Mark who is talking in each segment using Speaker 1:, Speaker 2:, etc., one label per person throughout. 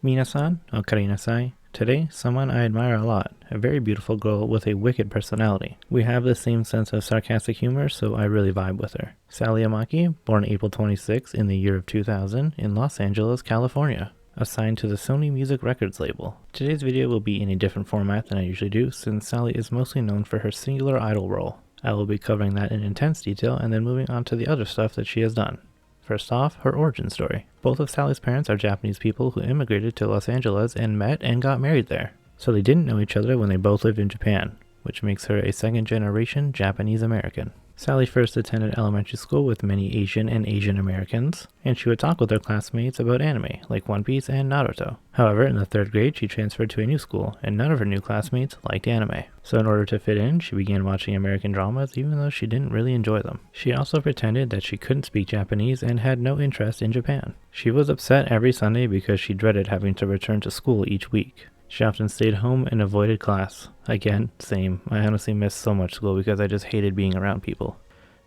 Speaker 1: Minasan, okarinasai. Today, someone I admire a lot, a very beautiful girl with a wicked personality. We have the same sense of sarcastic humor, so I really vibe with her. Sally Amaki, born April 26 in the year of 2000 in Los Angeles, California. Assigned to the Sony Music Records label. Today's video will be in a different format than I usually do, since Sally is mostly known for her singular idol role. I will be covering that in intense detail and then moving on to the other stuff that she has done. First off, her origin story. Both of Sally's parents are Japanese people who immigrated to Los Angeles and met and got married there. So they didn't know each other when they both lived in Japan, which makes her a second-generation Japanese American. Sally first attended elementary school with many Asian and Asian Americans, and she would talk with her classmates about anime, like One Piece and Naruto. However, in the 3rd grade, she transferred to a new school, and none of her new classmates liked anime. So in order to fit in, she began watching American dramas even though she didn't really enjoy them. She also pretended that she couldn't speak Japanese and had no interest in Japan. She was upset every Sunday because she dreaded having to return to school each week. She often stayed home and avoided class. Again, same. I honestly missed so much school because I just hated being around people.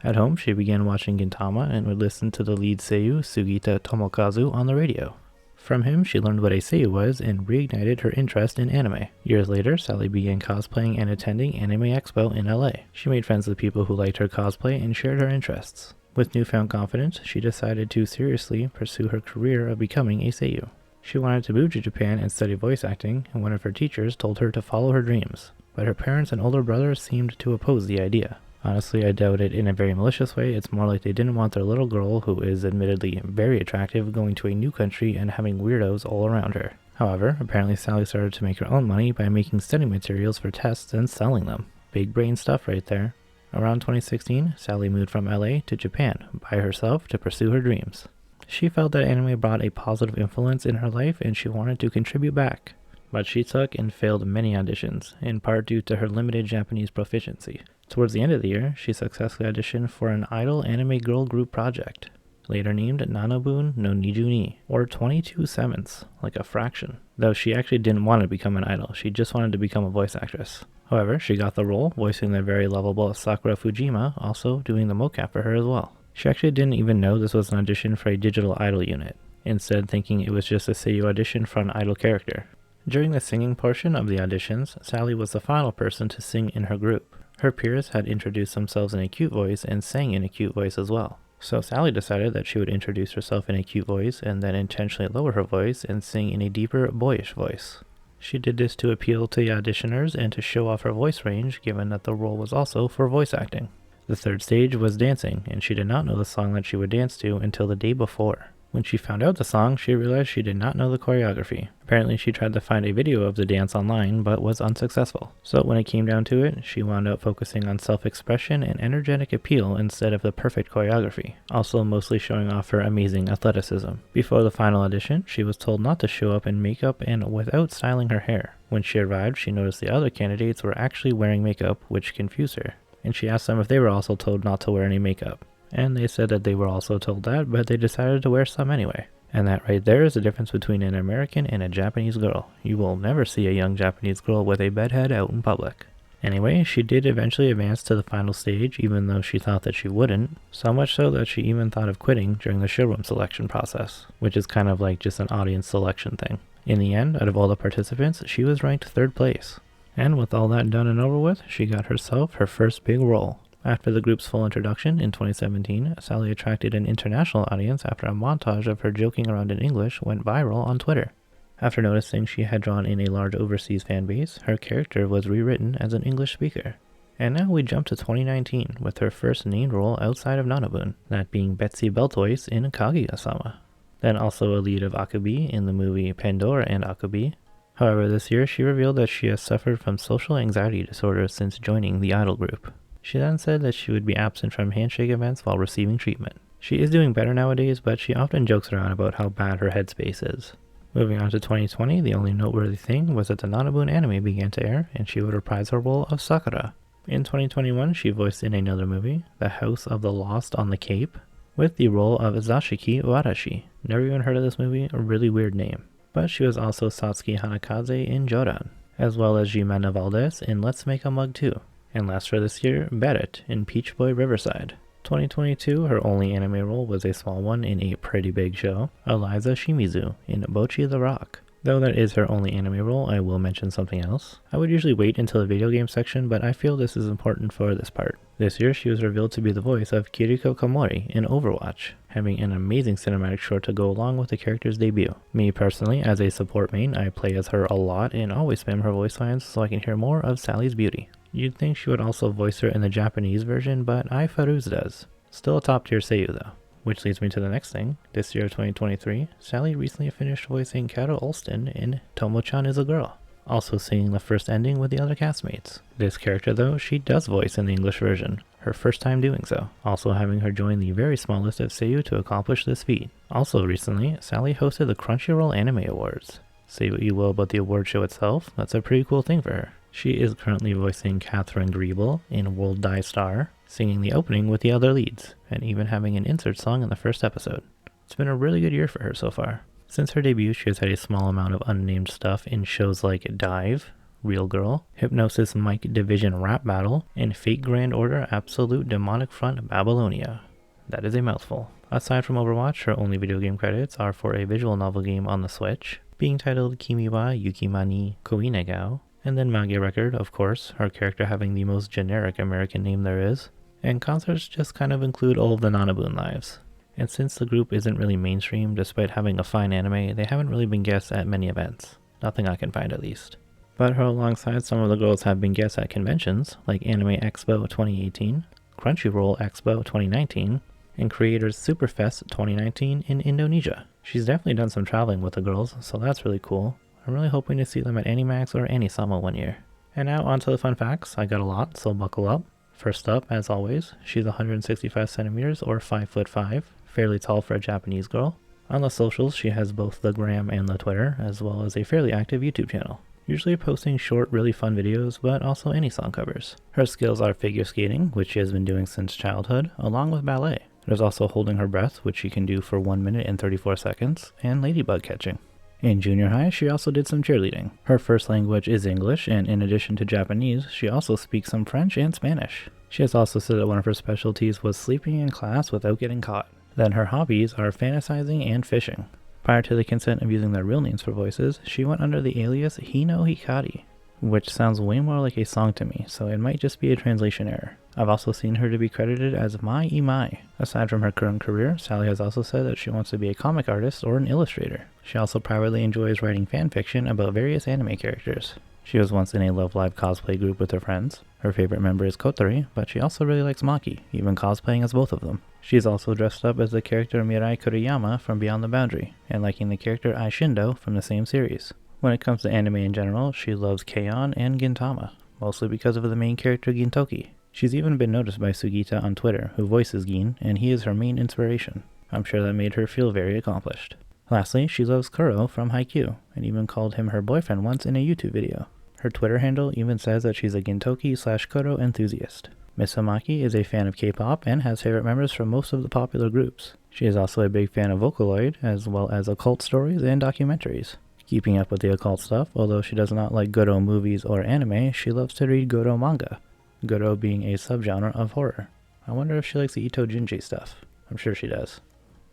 Speaker 1: At home, she began watching Gintama and would listen to the lead seiyuu Sugita Tomokazu on the radio. From him, she learned what a seiyuu was and reignited her interest in anime. Years later, Sally began cosplaying and attending Anime Expo in LA. She made friends with people who liked her cosplay and shared her interests. With newfound confidence, she decided to seriously pursue her career of becoming a seiyuu. She wanted to move to Japan and study voice acting, and one of her teachers told her to follow her dreams, but her parents and older brother seemed to oppose the idea. Honestly, I doubt it in a very malicious way. It's more like they didn't want their little girl, who is admittedly very attractive, going to a new country and having weirdos all around her. However, apparently Sally started to make her own money by making study materials for tests and selling them. Big brain stuff right there. Around 2016, Sally moved from LA to Japan by herself to pursue her dreams. She felt that anime brought a positive influence in her life and she wanted to contribute back. But she took and failed many auditions, in part due to her limited Japanese proficiency. Towards the end of the year, she successfully auditioned for an idol anime girl group project, later named Nanobun no Niju ni, or 22/7, like a fraction. Though she actually didn't want to become an idol, she just wanted to become a voice actress. However, she got the role, voicing the very lovable Sakura Fujima, also doing the mocap for her as well. She actually didn't even know this was an audition for a digital idol unit, instead thinking it was just a seiyuu audition for an idol character. During the singing portion of the auditions, Sally was the final person to sing in her group. Her peers had introduced themselves in a cute voice and sang in a cute voice as well. So Sally decided that she would introduce herself in a cute voice and then intentionally lower her voice and sing in a deeper, boyish voice. She did this to appeal to the auditioners and to show off her voice range, given that the role was also for voice acting. The 3rd stage was dancing, and she did not know the song that she would dance to until the day before. When she found out the song, she realized she did not know the choreography. Apparently, she tried to find a video of the dance online, but was unsuccessful. So when it came down to it, she wound up focusing on self-expression and energetic appeal instead of the perfect choreography, also mostly showing off her amazing athleticism. Before the final audition, she was told not to show up in makeup and without styling her hair. When she arrived, she noticed the other candidates were actually wearing makeup, which confused her, and she asked them if they were also told not to wear any makeup. And they said that they were also told that, but they decided to wear some anyway. And that right there is the difference between an American and a Japanese girl. You will never see a young Japanese girl with a bedhead out in public. Anyway, she did eventually advance to the final stage, even though she thought that she wouldn't, so much so that she even thought of quitting during the showroom selection process, which is kind of like just an audience selection thing. In the end, out of all the participants, she was ranked 3rd place. And with all that done and over with, she got herself her first big role. After the group's full introduction in 2017, Sally attracted an international audience after a montage of her joking around in English went viral on Twitter. After noticing she had drawn in a large overseas fan base, her character was rewritten as an English speaker. And now we jump to 2019 with her first named role outside of Nanobun, that being Betsy Beltoise in Kaguya-sama. Then also a lead of Akubi in the movie Pandora and Akubi. However, this year she revealed that she has suffered from social anxiety disorder since joining the idol group. She then said that she would be absent from handshake events while receiving treatment. She is doing better nowadays, but she often jokes around about how bad her headspace is. Moving on to 2020, the only noteworthy thing was that the Nanobun anime began to air, and she would reprise her role of Sakura. In 2021, she voiced in another movie, The House of the Lost on the Cape, with the role of Zashiki Warashi. Never even heard of this movie, a really weird name. But she was also Satsuki Hanakaze in Joran, as well as Jimena Valdez in Let's Make a Mug 2. And last for this year, Barrett in Peach Boy Riverside. 2022, her only anime role was a small one in a pretty big show, Eliza Shimizu in Bocchi the Rock. Though that is her only anime role, I will mention something else. I would usually wait until the video game section, but I feel this is important for this part. This year, she was revealed to be the voice of Kiriko Komori in Overwatch, having an amazing cinematic short to go along with the character's debut. Me personally, as a support main, I play as her a lot and always spam her voice lines so I can hear more of Sally's beauty. You'd think she would also voice her in the Japanese version, but Aifaruz does. Still a top tier seiyuu though. Which leads me to the next thing. This year of 2023, Sally recently finished voicing Carol Alston in Tomo-chan is a Girl, also seeing the first ending with the other castmates. This character though, she does voice in the English version, her first time doing so, also having her join the very small list of seiyuu to accomplish this feat. Also recently, Sally hosted the Crunchyroll Anime Awards. Say what you will about the award show itself, that's a pretty cool thing for her. She is currently voicing Catherine Griebel in World Die Star, singing the opening with the other leads, and even having an insert song in the first episode. It's been a really good year for her so far. Since her debut, she has had a small amount of unnamed stuff in shows like Dive, Real Girl, Hypnosis Mike Division Rap Battle, and Fate Grand Order Absolute Demonic Front Babylonia. That is a mouthful. Aside from Overwatch, her only video game credits are for a visual novel game on the Switch, being titled Kimi wa Yukima ni Koinegao, and then Mage Record, of course, her character having the most generic American name there is. And concerts just kind of include all of the Nanabun lives. And since the group isn't really mainstream, despite having a fine anime, they haven't really been guests at many events. Nothing I can find at least. But her alongside some of the girls have been guests at conventions, like Anime Expo 2018, Crunchyroll Expo 2019, and Creators Superfest 2019 in Indonesia. She's definitely done some traveling with the girls, so that's really cool. I'm really hoping to see them at Animax or Anisama one year. And now onto the fun facts. I got a lot, so buckle up. First up, as always, she's 165 centimeters or 5'5", fairly tall for a Japanese girl. On the socials, she has both the gram and the Twitter, as well as a fairly active YouTube channel, usually posting short, really fun videos, but also any song covers. Her skills are figure skating, which she has been doing since childhood, along with ballet. There's also holding her breath, which she can do for 1 minute and 34 seconds, and ladybug catching. In junior high, she also did some cheerleading. Her first language is English, and in addition to Japanese, she also speaks some French and Spanish. She has also said that one of her specialties was sleeping in class without getting caught. Then her hobbies are fantasizing and fishing. Prior to the consent of using their real names for voices, she went under the alias Hino Hikari, which sounds way more like a song to me, so it might just be a translation error. I've also seen her to be credited as Mai Imai. Aside from her current career, Sally has also said that she wants to be a comic artist or an illustrator. She also privately enjoys writing fanfiction about various anime characters. She was once in a Love Live cosplay group with her friends. Her favorite member is Kotori, but she also really likes Maki, even cosplaying as both of them. She is also dressed up as the character Mirai Kuriyama from Beyond the Boundary, and liking the character Ai Shindo from the same series. When it comes to anime in general, she loves Keion and Gintama, mostly because of the main character Gintoki. She's even been noticed by Sugita on Twitter, who voices Gin, and he is her main inspiration. I'm sure that made her feel very accomplished. Lastly, she loves Kuro from Haikyuu, and even called him her boyfriend once in a YouTube video. Her Twitter handle even says that she's a Gintoki/Kuro enthusiast. Miss Amaki is a fan of K-pop and has favorite members from most of the popular groups. She is also a big fan of Vocaloid, as well as occult stories and documentaries. Keeping up with the occult stuff, although she does not like Goro movies or anime, she loves to read Goro manga, Goro being a subgenre of horror. I wonder if she likes the Ito Junji stuff. I'm sure she does.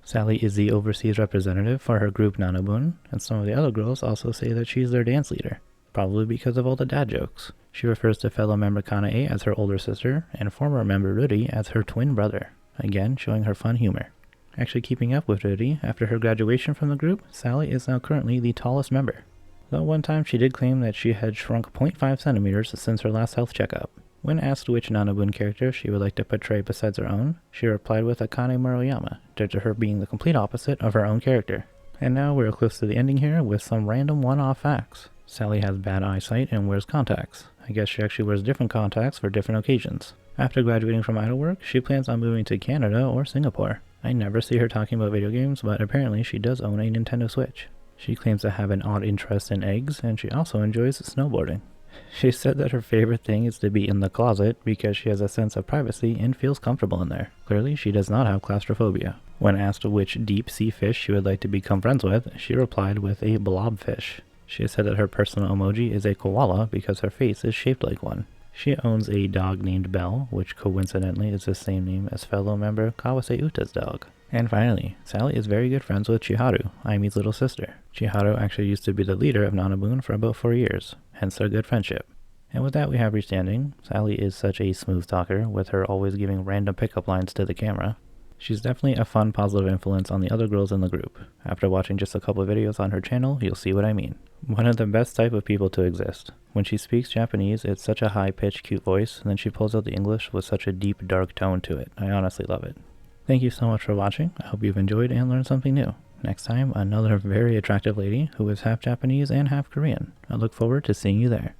Speaker 1: Sally is the overseas representative for her group Nanabun, and some of the other girls also say that she's their dance leader, probably because of all the dad jokes. She refers to fellow member Kanae as her older sister, and former member Ruri as her twin brother, again showing her fun humor. Actually keeping up with Ruri, after her graduation from the group, Sally is now currently the tallest member. Though one time she did claim that she had shrunk 0.5 centimeters since her last health checkup. When asked which Nanabun character she would like to portray besides her own, she replied with Akane Murayama, due to her being the complete opposite of her own character. And now we're close to the ending here with some random one-off facts. Sally has bad eyesight and wears contacts. I guess she actually wears different contacts for different occasions. After graduating from idolwork, she plans on moving to Canada or Singapore. I never see her talking about video games, but apparently she does own a Nintendo Switch. She claims to have an odd interest in eggs, and she also enjoys snowboarding. She said that her favorite thing is to be in the closet because she has a sense of privacy and feels comfortable in there. Clearly, she does not have claustrophobia. When asked which deep sea fish she would like to become friends with, she replied with a blobfish. She has said that her personal emoji is a koala because her face is shaped like one. She owns a dog named Belle, which coincidentally is the same name as fellow member Kawase Uta's dog. And finally, Sally is very good friends with Chiharu, Aimee's little sister. Chiharu actually used to be the leader of Nanabun for about 4 years, hence their good friendship. And with that we have reached the ending. Sally is such a smooth talker, with her always giving random pickup lines to the camera. She's definitely a fun, positive influence on the other girls in the group. After watching just a couple of videos on her channel, you'll see what I mean. One of the best type of people to exist. When she speaks Japanese, it's such a high-pitched, cute voice, and then she pulls out the English with such a deep, dark tone to it. I honestly love it. Thank you so much for watching. I hope you've enjoyed and learned something new. Next time, another very attractive lady who is half Japanese and half Korean. I look forward to seeing you there.